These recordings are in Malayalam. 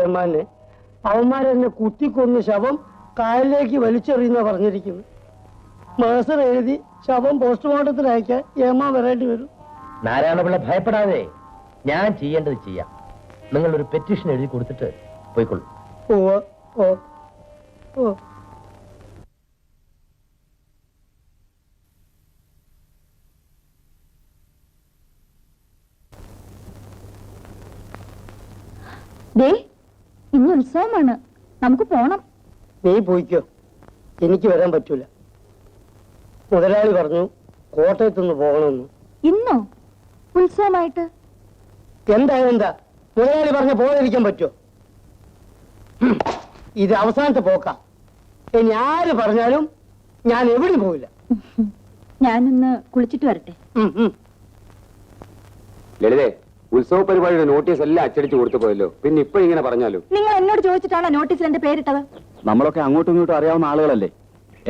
ഏമാനെ. അവന്മാരെന്നെ കുത്തിക്കൊന്ന് ശവം കായലിലേക്ക് വലിച്ചെറിയുന്ന പറഞ്ഞിരിക്കുന്നു. മാസ്റ്റർ എഴുതി ശവം പോസ്റ്റ്മോർട്ടത്തിന് അയക്കാൻ ഏമാൻ വരേണ്ടി വരും. നാരായണപിള്ള ഭയപ്പെടാതെ ഞാൻ ചെയ്യേണ്ടത് ചെയ്യാം. നിങ്ങളൊരു പെറ്റീഷൻ എഴുതി കൊടുത്തിട്ട് പോയിക്കൊള്ളൂ. ഓ ഓ ഓ ഇന്ന് ഉത്സവമാണ്, നമുക്ക് പോണം. നീ പോയിക്കോ, എനിക്ക് വരാൻ പറ്റൂല. മുതലാളി പറഞ്ഞു കോട്ടയത്തുനിന്ന് പോകണമെന്ന്. ഇന്നോ ഉത്സവമായിട്ട്? എന്താ മുതലാളി പറഞ്ഞ പോകാതിരിക്കാൻ പറ്റുമോ? ഇത് അവസാനത്തെ പോക്കാ. ഇനി ആര് പറഞ്ഞാലും ഞാൻ എവിടെയും പോവില്ല. ഞാനൊന്ന് കുളിച്ചിട്ട് വരട്ടെ. ലളിതേ, ഉത്സവ പരിപാടിയുടെ നോട്ടീസ് എല്ലാം അച്ചടിച്ചു കൊടുത്തു പോയല്ലോ, പിന്നെ ഇപ്പൊ ഇങ്ങനെ പറഞ്ഞാലോ? നിങ്ങൾ എന്നോട് ചോദിച്ചിട്ടാണോ നോട്ടീസിൽ എന്റെ പേരിട്ടത്? നമ്മളൊക്കെ അങ്ങോട്ടും ഇങ്ങോട്ടും അറിയാവുന്ന ആളുകളല്ലേ.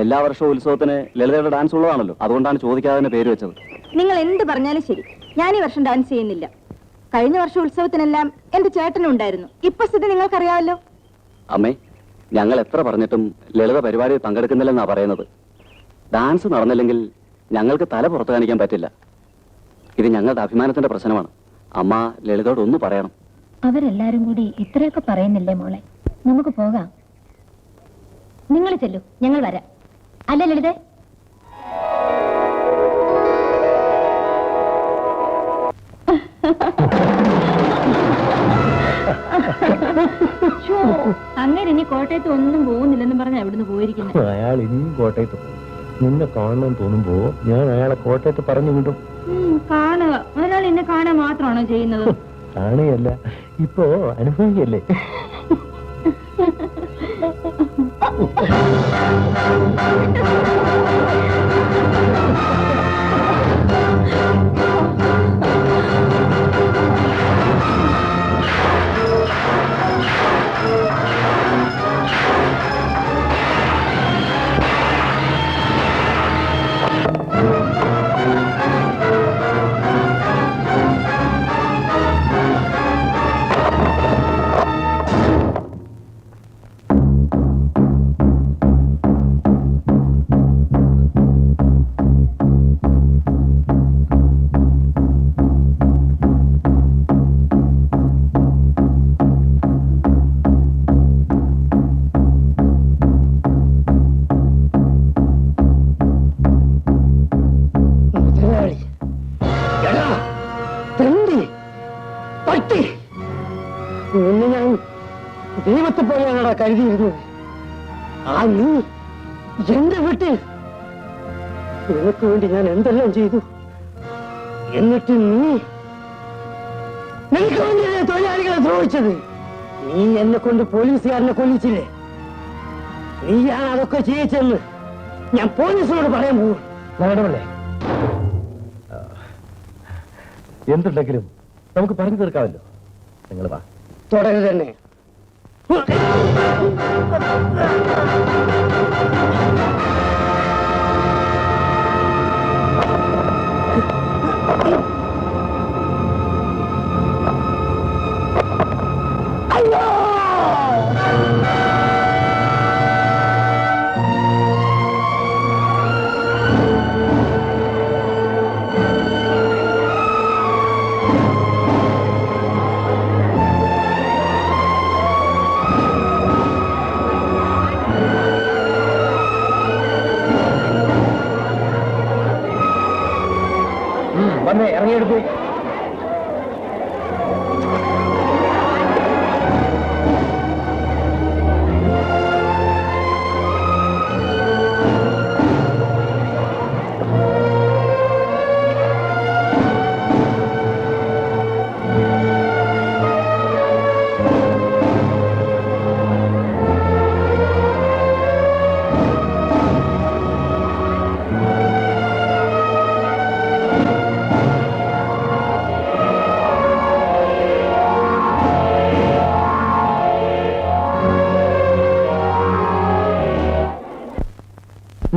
എല്ലാ വർഷവും ഉത്സവത്തിന് ലളിതയുടെ ഡാൻസ് ഉള്ളതാണല്ലോ, അതുകൊണ്ടാണ് ചോദിക്കാതെ പേര് വെച്ചത്. നിങ്ങൾ എന്ത് പറഞ്ഞാലും ശരി, ഞാൻ ഈ വർഷം ഡാൻസ് ചെയ്യുന്നില്ല. കഴിഞ്ഞ വർഷം ഉത്സവത്തിനെല്ലാം എന്റെ ചേട്ടനും ഉണ്ടായിരുന്നു. ഇപ്പൊ സ്ഥിതി നിങ്ങൾക്കറിയാമല്ലോ. അമ്മേ, ഞങ്ങൾ എത്ര പറഞ്ഞിട്ടും ലളിത പരിപാടിയിൽ പങ്കെടുക്കുന്നില്ലെന്നാ പറയുന്നത്. ഡാൻസ് നടന്നില്ലെങ്കിൽ ഞങ്ങൾക്ക് തല പുറത്തു കാണിക്കാൻ പറ്റില്ല. ഇത് ഞങ്ങളുടെ അഭിമാനത്തിന്റെ പ്രശ്നമാണ്. അമ്മ ലളിതയോട് ഒന്ന് പറയണം. അവരെല്ലാരും കൂടി ഇത്രയൊക്കെ പറയുന്നില്ലേ മോളെ? നമുക്ക് പോകാം. നിങ്ങൾ ചെല്ലു, ഞങ്ങൾ വരാം. അല്ല ലളിതേ? അങ്ങനെ ഇനി കോട്ടയത്ത് ഒന്നും പോകുന്നില്ലെന്നും പറഞ്ഞ എവിടുന്ന് പോയിരിക്കുന്നത്. അയാൾ ഇനിയും കോട്ടയത്ത് പോകും. നിന്നെ കാണണമെന്ന് തോന്നുമ്പോ ഞാൻ അയാളെ കോട്ടയത്ത് പറഞ്ഞു വിടും. കാണുക, ഒരാൾ എന്നെ കാണാൻ മാത്രമാണോ ചെയ്യുന്നത്? കാണുകയല്ല, ഇപ്പോ അനുഭവിക്കല്ലേ. നിന്നെ ഞാൻ ദൈവത്തെ പോലെയാണടാ കരുതിയിരുന്നത്. ആ നീ എന്റെ വീട്ടിൽ നിനക്ക് വേണ്ടി ഞാൻ എന്തെല്ലാം ചെയ്തു. എന്നിട്ട് നിനക്ക് വേണ്ടിയല്ലേ തൊഴിലാളികളെ ദ്രോഹിച്ചത്? നീ എന്നെ കൊണ്ട് പോലീസുകാരനെ കൊല്ലിച്ചില്ലേ? നീയാണ് അതൊക്കെ ചെയ്യിച്ചെന്ന് ഞാൻ പോലീസിനോട് പറയാൻ പോകും. നാടല്ലേ, എന്തുണ്ടെങ്കിലും നമുക്ക് പറഞ്ഞു തീർക്കാമല്ലോ. നിങ്ങൾ വാ. തുടരുത് തന്നെ. വന്നേ, ഇറങ്ങിയെടുത്തു.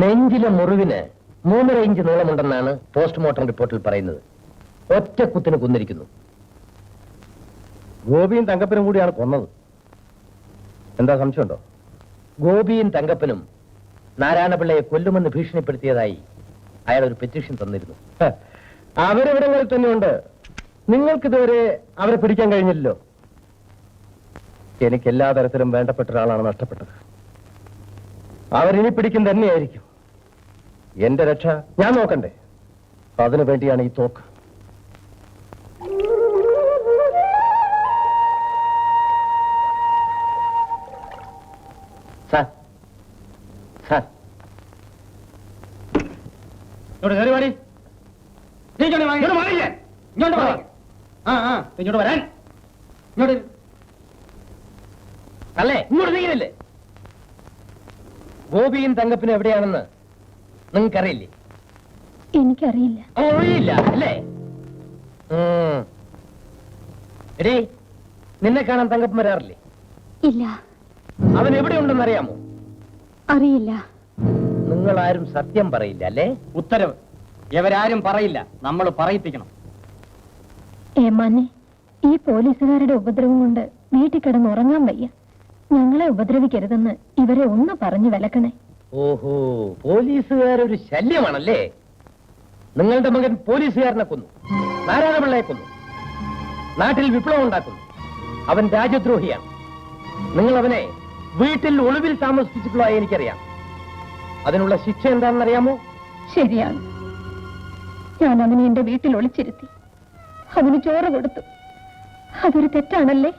നെഞ്ചിലെ മുറിവിന് 3.5 ഇഞ്ച് നീളമുണ്ടെന്നാണ് പോസ്റ്റ്മോർട്ടം റിപ്പോർട്ടിൽ പറയുന്നത്. ഒറ്റ കുത്തിന് കൊന്നിരിക്കുന്നു. ഗോപിയും തങ്കപ്പനും കൂടിയാണ് കൊന്നത്. എന്താ സംശയമുണ്ടോ? ഗോപിയും തങ്കപ്പനും നാരായണപിള്ളയെ കൊല്ലുമെന്ന് ഭീഷണിപ്പെടുത്തിയതായി അയാൾ ഒരു പെറ്റീഷൻ തന്നിരുന്നു. അവരെവിടങ്ങളിൽ തന്നെയുണ്ട്. നിങ്ങൾക്കിതുവരെ അവരെ പിടിക്കാൻ കഴിഞ്ഞില്ലല്ലോ. എനിക്ക് എല്ലാ തരത്തിലും വേണ്ടപ്പെട്ട ഒരാളാണ് നഷ്ടപ്പെട്ടത്. അവരിനി പിടിക്കും തന്നെയായിരിക്കും. എന്റെ രക്ഷ ഞാൻ നോക്കണ്ടേ? അതിനു വേണ്ടിയാണ് ഈ തോക്ക്. സാർ, സാർ, ഇങ്ങോട്ട് കയറി വാടി. ഇങ്ങോട്ട് വരാൻ. ഇങ്ങോട്ട് അല്ലേ? ഇങ്ങോട്ട് നീങ്ങില്ലേ? ഗോപിയും തങ്കപ്പനും എവിടെയാണെന്ന് നിങ്ങൾക്കറിയില്ലേ? എനിക്കറിയില്ല. അറിയില്ല അല്ലേ? എടീ, നിന്നെ കാണാൻ തങ്കപ്പൻ വരാറില്ലേ? ഇല്ല. അവൻ എവിടെയുണ്ടെന്ന് അറിയാമോ? അറിയില്ല. നിങ്ങൾ ആരും സത്യം പറയില്ല അല്ലേ? ഉത്തരവ്. ഇവരാരും പറയില്ല, നമ്മൾ പറയിപ്പിക്കണം. ഏമാനെ, ഈ പോലീസുകാരുടെ ഉപദ്രവം കൊണ്ട് വീട്ടിൽ കിടന്ന് ഉറങ്ങാൻ വയ്യ. ഞങ്ങളെ ഉപദ്രവിക്കരുതെന്ന് ഇവരെ ഒന്ന് പറഞ്ഞു വിലക്കണേ. ഓഹോ, പോലീസുകാരൊരു ശല്യമാണല്ലേ? നിങ്ങളുടെ മകൻ പോലീസുകാരനെ കൊന്നു, നാരായണപിള്ളയെ കൊന്നു, നാട്ടിൽ വിപ്ലവം ഉണ്ടാക്കുന്നു. അവൻ രാജ്യദ്രോഹിയാണ്. നിങ്ങൾ അവനെ വീട്ടിൽ ഒളിവിൽ താമസിപ്പിച്ചിട്ടുള്ളതായി എനിക്കറിയാം. അതിനുള്ള ശിക്ഷ എന്താണെന്നറിയാമോ? ശരിയാണ്. ഞാൻ അവനെ എന്റെ വീട്ടിൽ ഒളിച്ചിരുത്തി. അവന് ചോറ് കൊടുത്തു. അതൊരു തെറ്റാണല്ലേ?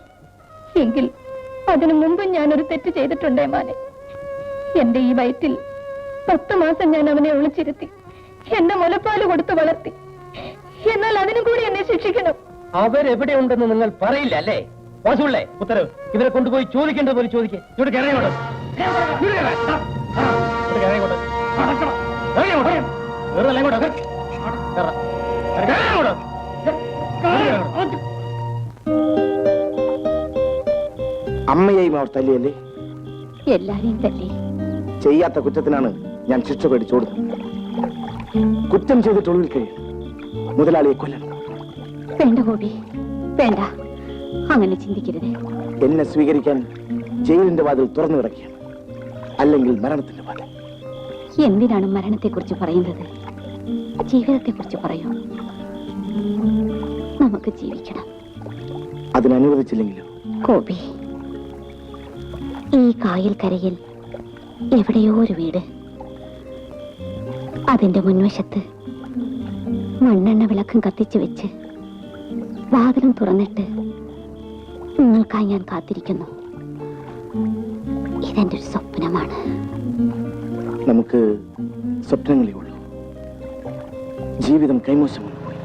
എങ്കിൽ അതിനു മുമ്പ് ഞാനൊരു തെറ്റ് ചെയ്തിട്ടുണ്ടേ മാനെ. എന്റെ ഈ വയറ്റിൽ 10 മാസം ഞാൻ അവനെ ഒളിച്ചിരുത്തി. എന്നെ മുലപ്പാല് കൊടുത്ത് വളർത്തി. എന്നാൽ അതിനും കൂടി എന്നെ ശിക്ഷിക്കണം. അവരെവിടെയുണ്ടെന്ന് നിങ്ങൾ പറയില്ല അല്ലേ? വാസുള്ളേ, ഉത്തരവ്. ഇവരെ കൊണ്ടുപോയി ചോദിക്കേണ്ടത് പോലെ ചോദിക്കേ. ഇവിടെ കയറിയോട്ട് അമ്മയെയും അവർ തല്ലിയല്ലേ? എല്ലാരെയും തല്ലി. ചെയ്യാത്ത കുറ്റത്തിനാണ് ഞാൻ ശിക്ഷ പേടിച്ചോടുന്നത്. കുറ്റം ചെയ്തിട്ടുള്ളിൽ കഴിയും. മുതലാളിയെ കൊല്ലണം. വേണ്ട ഗോപി, വേണ്ട. അങ്ങനെ ചിന്തിക്കരുത്. എന്നെ സ്വീകരിക്കാൻ ജയിലിന്റെ വാതിൽ തുറന്നു കിടക്കുകയാണ്, അല്ലെങ്കിൽ മരണത്തിന്റെ വാതിൽ. എന്തിനാണ് മരണത്തെക്കുറിച്ച് പറയുന്നത്? ജീവിതത്തെക്കുറിച്ച് പറയൂ. നമുക്ക് ജീവിക്കണം. അതിനനുവദിച്ചില്ലെങ്കിലും ഗോപി, ഈ കായൽ കരയിൽ എവിടെയോ ഒരു വീട്. അതിന്റെ മുൻവശത്ത് മണ്ണെണ്ണ വിളക്കും കത്തിച്ചു വെച്ച് വാതിലും തുറന്നിട്ട് നിങ്ങൾക്കായി ഞാൻ കാത്തിരിക്കുന്നു. ഇതെന്റെ ഒരു സ്വപ്നമാണ്. നമുക്ക് സ്വപ്നങ്ങളേ ഉള്ളൂ. ജീവിതം കൈമോശം വന്നു പോയി.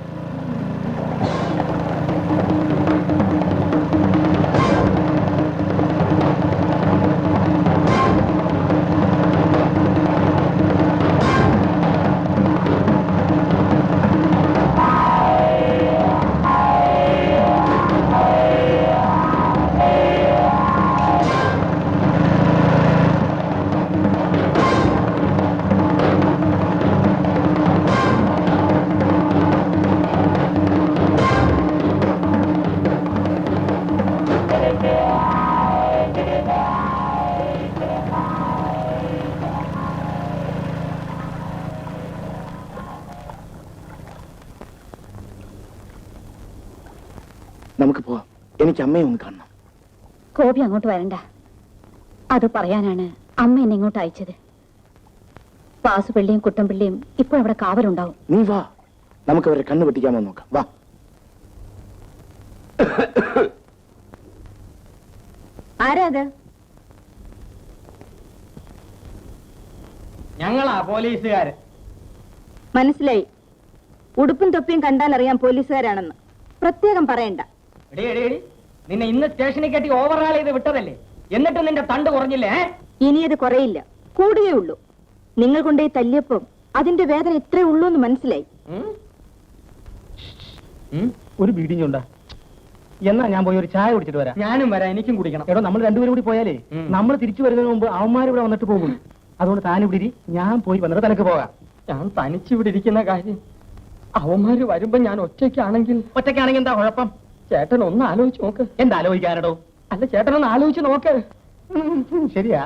നമുക്ക് പോവാം. എനിക്ക് അമ്മയെ ഒന്ന് കാണണം. ഗോപി അങ്ങോട്ട് വരണ്ട. അത് പറയാനാണ് അമ്മ എന്നെ ഇങ്ങോട്ട് അയച്ചത്. വാസുപിള്ളിയും കുട്ടൻപിള്ളിയും ഇപ്പോൾ അവിടെ കാവലുണ്ടാവും. നീ വാ, നമുക്ക് അവരെ കണ്ണു വെട്ടിക്കാമോ നോക്കാം. വാ. ആരാ അത്? ഞങ്ങളാ പോലീസുകാര്. മനസ്സിലായി. ഉടുപ്പും തൊപ്പിയും കണ്ടാൽ അറിയാം പോലീസുകാരാണെന്ന്. പ്രത്യേകം പറയണ്ട. നിന്നെ ഇന്ന് സ്റ്റേഷനിൽ കെട്ടി ഓവറാൾ ചെയ്ത് വിട്ടതല്ലേ? എന്നിട്ട് നിന്റെ തണ്ട് കുറഞ്ഞില്ലേ? ഇനി അത് കുറയില്ല, കൂടുകയേ ഉള്ളൂ. നിങ്ങൾ കൊണ്ടേ തല്ലിയപ്പം അതിന്റെ വേദന ഇത്രേ ഉള്ളൂ എന്ന് മനസ്സിലായി. ഒരു ബീഡിയും ചുണ്ട. എന്നാ ഞാൻ പോയി ഒരു ചായ കുടിച്ചിട്ട് വരാം. ഞാനും വരാം, എനിക്കും കുടിക്കണം. എടോ, നമ്മൾ രണ്ടുപേരും കൂടി പോയാലേ നമ്മൾ തിരിച്ചു വരുന്നതിന് മുമ്പ് അവന്മാർ ഇവിടെ വന്നിട്ട് പോകും. അതുകൊണ്ട് താനിവിടെ ഇരി, ഞാൻ പോയി വന്നിട്ട് തനക്ക് പോകാം. ഞാൻ തനിച്ചിവിടെ ഇരിക്കുന്ന കാര്യം അവന്മാര് വരുമ്പോ ഞാൻ ഒറ്റയ്ക്കാണെങ്കിൽ എന്താ കുഴപ്പം? ചേട്ടൻ ഒന്ന് ആലോചിച്ച് നോക്ക്. എന്താ ആലോചിക്കാനടോ? അല്ല, ചേട്ടൻ ഒന്ന് ആലോചിച്ച് നോക്ക്. ശരിയാ.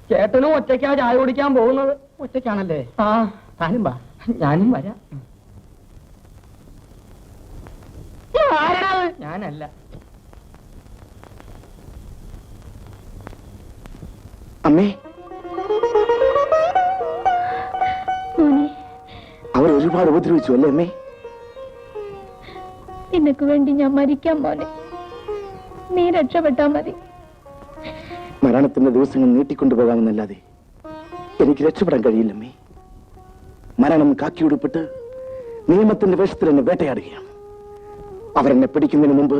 ചേട്ടനും ഒറ്റയ്ക്കാ ചായ കുടിക്കാൻ പോകുന്നത്? ഒറ്റയ്ക്കാണല്ലേ? ആ, താനും വാ. ഞാനും വരാം. ഞാനല്ല. അമ്മേ, മോനെ, അവർ ഒരുപാട് ഉപദ്രവിച്ചു അല്ലേ അമ്മേ? നിനക്ക് വേണ്ടി ഞാൻ മരിക്കാൻ മോനെ. നീ രക്ഷപ്പെട്ടാ മതി. മരണത്തിന്റെ ദിവസങ്ങൾ നീട്ടിക്കൊണ്ടുപോകാമെന്നല്ലാതെ എനിക്ക് രക്ഷപ്പെടാൻ കഴിയില്ലമ്മേ. മരണം കാക്കിയുടുപ്പിട്ട് നിയമത്തിന്റെ വേഷത്തിൽ എന്നെ വേട്ടയാടുകയാണ്. അവരെന്നെ പിടിക്കുന്നതിന് മുമ്പ്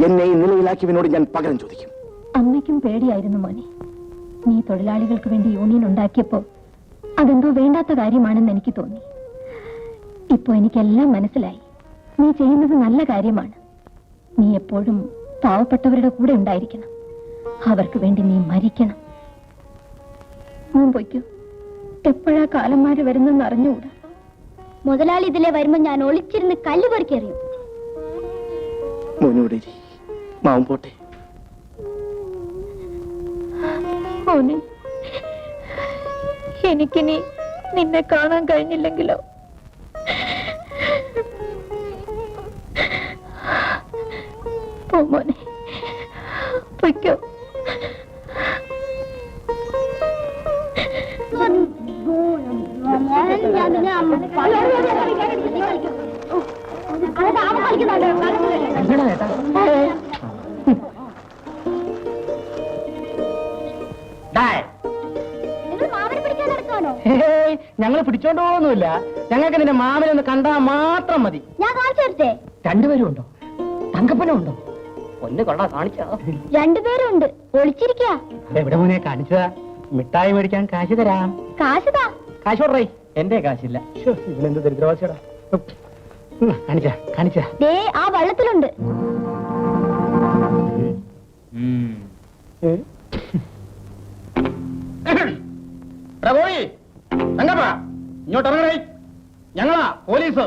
എന്നെ ഈ നിലയിലാക്കിയവനോട് ഞാൻ പകരം ചോദിക്കും. അമ്മയ്ക്കും പേടിയായിരുന്നു മോനെ. നീ തൊഴിലാളികൾക്ക് വേണ്ടി യൂണിയൻ ഉണ്ടാക്കിയപ്പോ അതെന്തോ വേണ്ടാത്ത കാര്യമാണെന്ന് എനിക്ക് തോന്നി. ഇപ്പോ എനിക്കെല്ലാം മനസ്സിലായി. നീ ചെയ്യുന്നത് നല്ല കാര്യമാണ്. നീ എപ്പോഴും പാവപ്പെട്ടവരുടെ കൂടെ ഉണ്ടായിരിക്കണം. അവർക്ക് വേണ്ടി നീ മരിക്കണം. മോൻ പൊയ്ക്കോ. എപ്പോഴാ കാലന്മാര് വരുന്നെന്ന് അറിഞ്ഞുകൂടാ. മുതലാളി ഇതിലെ വരുമ്പോ ഞാൻ ഒളിച്ചിരുന്ന് കല്ല് പെറുക്കിയറിയും. മോനോടെ മാവും പോട്ടെ. മോനെ, എനിക്കിനി നിന്നെ കാണാൻ കഴിഞ്ഞില്ലെങ്കിലോ? പോ മോനെ, പൊയ്ക്കോ. ഞങ്ങൾ പിടിച്ചോണ്ട് പോകുന്നില്ല. ഞങ്ങൾക്ക് നിന്റെ മാമനെ ഒന്ന് കണ്ടാ മാത്രം മതി. ഞാൻ കാണിച്ചു തരട്ടെ? രണ്ടുപേരും ഉണ്ടോ? തങ്കപ്പനും ഉണ്ടോ? ഒന്ന് കൊണ്ടാ കാണിച്ചോ? രണ്ടുപേരും ഉണ്ട്, ഒളിച്ചിരിക്കുക. എവിടെ മോനെ കാണിച്ചതാ? മിഠായി മേടിക്കാൻ കാശ് തരാം. കാശുതാ. കാശ് കൊടുറേ. എന്റെ കാശില്ല. ഇവനെന്ത് ദരിദ്രവാസിയടാ. കാണിച്ച ദേ ആ വള്ളത്തിലുണ്ട്. ഇങ്ങോട്ടിറങ്ങണേ. ഞങ്ങളാ പോലീസ്.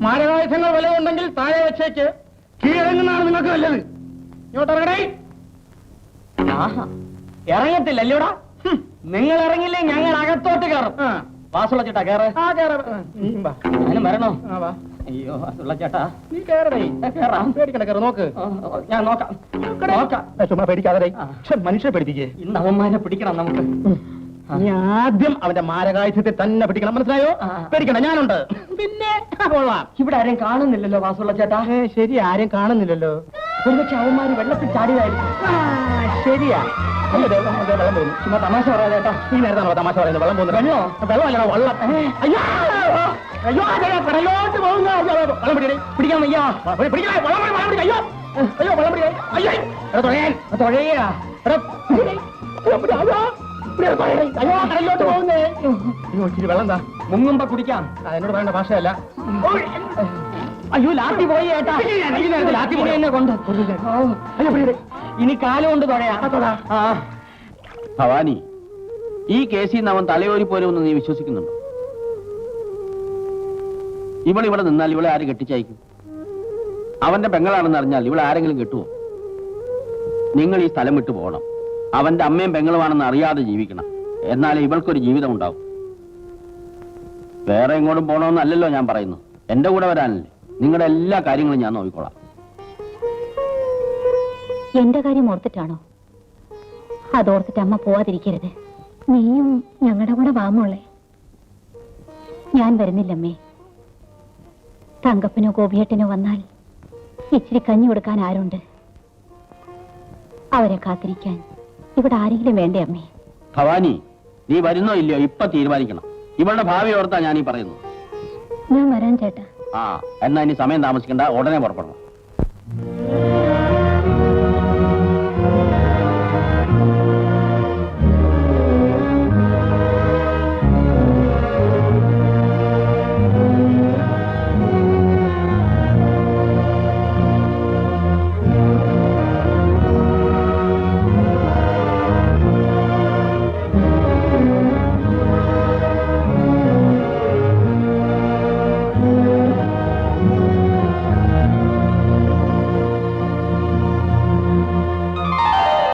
മാരകായുധങ്ങൾ വല്ലതുണ്ടെങ്കിൽ താഴെ വെച്ചേക്ക്. കീഴടങ്ങുന്നതാണ് നിങ്ങൾക്ക് നല്ലത്. ഇങ്ങോട്ടിറങ്ങണേ. ഇറങ്ങത്തില്ലല്ലോടാ. നിങ്ങൾ ഇറങ്ങില്ലേ ഞങ്ങൾ അകത്തോട്ട് കയറും. വാസുള്ള ചേട്ടാ കേറ്. ഞാനും വരണോ? അയ്യോ വാസുള്ള ചേട്ടാ, നീ കേറേ. കേറാം. പേടിക്കണ്ട, കേറ്. നോക്ക്. ഞാൻ നോക്കാം. ചുമ്മാ പേടിക്കാതെ. മനുഷ്യരെ പേടിപ്പിക്കേ. ഇന്ന് അവന്മാരെ പിടിക്കണം നമുക്ക്. നീ ആദ്യം അവന്റെ മാരകായുധത്തെ തന്നെ പിടിക്കണം, മനസ്സിലായോ? പേടിക്കണ്ട, ഞാനുണ്ട്. പിന്നെ കൊള്ളാം. ഇവിടെ ആരെയും കാണുന്നില്ലല്ലോ വാസുള്ള ചേട്ടാ. ശരി, ആരെയും കാണുന്നില്ലല്ലോ. ഒരുപക്ഷെ അവന്മാര് വെള്ളത്തിൽ ചാടിയതായിരിക്കും. ശരിയാ. വെള്ളം പോകുന്നു. ചുമ്മാ തമാശ പറയാ ചേട്ടാ. ഈ നേരത്താണോ തമാശ പറയുന്നത്? വെള്ളം പോകുന്നു. വെള്ളമല്ലോ വെള്ളം. അയ്യോ അയ്യോ, കടലോട്ട് പോകുന്ന വെള്ളം പിടിക്കണേ. പിടിക്കാൻ വയ്യ. പിടിക്കണേ. വെള്ളം പിടിക്കാം. അയ്യോ അയ്യോ, വെള്ളം പിടിക്കണേ. അയ്യോ തുഴയാ. അയ്യോ കടലിലോട്ട് പോകുന്നേ. അയ്യോ ഇച്ചിരി വെള്ളം എന്താ? മുങ്ങുമ്പോ കുടിക്കാം. എന്നോട് പറയേണ്ട ഭാഷയല്ല. അയ്യോ ലാത്തി പോയി ചേട്ടാ. ലാത്തി പോയി എന്നെ കൊണ്ട്. അയ്യോ ഇനി കാലം കൊണ്ട് തുഴയാ. ഭവാനി, ഈ കേസിൽ നിന്ന് അവൻ തലയോരി പോരുമെന്ന് നീ വിശ്വസിക്കുന്നുണ്ടോ? ഇവിടെ നിന്നാൽ ഇവളെ ആര് കെട്ടിച്ചയക്കും? അവന്റെ പെങ്ങളാണെന്ന് അറിഞ്ഞാൽ ഇവളെ ആരെങ്കിലും കെട്ടുവോ? നിങ്ങൾ ഈ സ്ഥലം വിട്ടു പോകണം. അവന്റെ അമ്മയും പെങ്ങളുമാണെന്ന് അറിയാതെ ജീവിക്കണം. എന്നാലേ ഇവൾക്കൊരു ജീവിതം ഉണ്ടാവും. വേറെ എങ്ങോട്ടും പോകണമെന്നല്ലല്ലോ ഞാൻ പറയുന്നു. എന്റെ കൂടെ വരാനല്ലേ. നിങ്ങളുടെ എല്ലാ കാര്യങ്ങളും ഞാൻ നോക്കിക്കോളാം. എന്റെ കാര്യം ഓർത്തിട്ടാണോ? അതോർത്തിട്ട് അമ്മ പോവാതിരിക്കരുത്. നീയും ഞങ്ങളുടെ കൂടെ വാമോളെ. ഞാൻ വരുന്നില്ലമ്മേ. തങ്കപ്പനോ ഗോപിയേട്ടനോ വന്നാൽ ഇച്ചിരി കഞ്ഞി കൊടുക്കാൻ ആരുണ്ട്? അവരെ കാത്തിരിക്കാൻ ഇവിടെ ആരെങ്കിലും വേണ്ടേ അമ്മേ? ഭവാനി, നീ വരുന്നോ ഇല്ലയോ ഇപ്പൊ തീരുമാനിക്കണം. ഇവളുടെ ഭാവി ഓർത്താ ഞാൻ ഈ പറയുന്നു. ഞാൻ വരാൻ ചേട്ടാ. എന്നാ ഇനി സമയം താമസിക്കണ്ട, ഉടനെ പുറപ്പെടണം.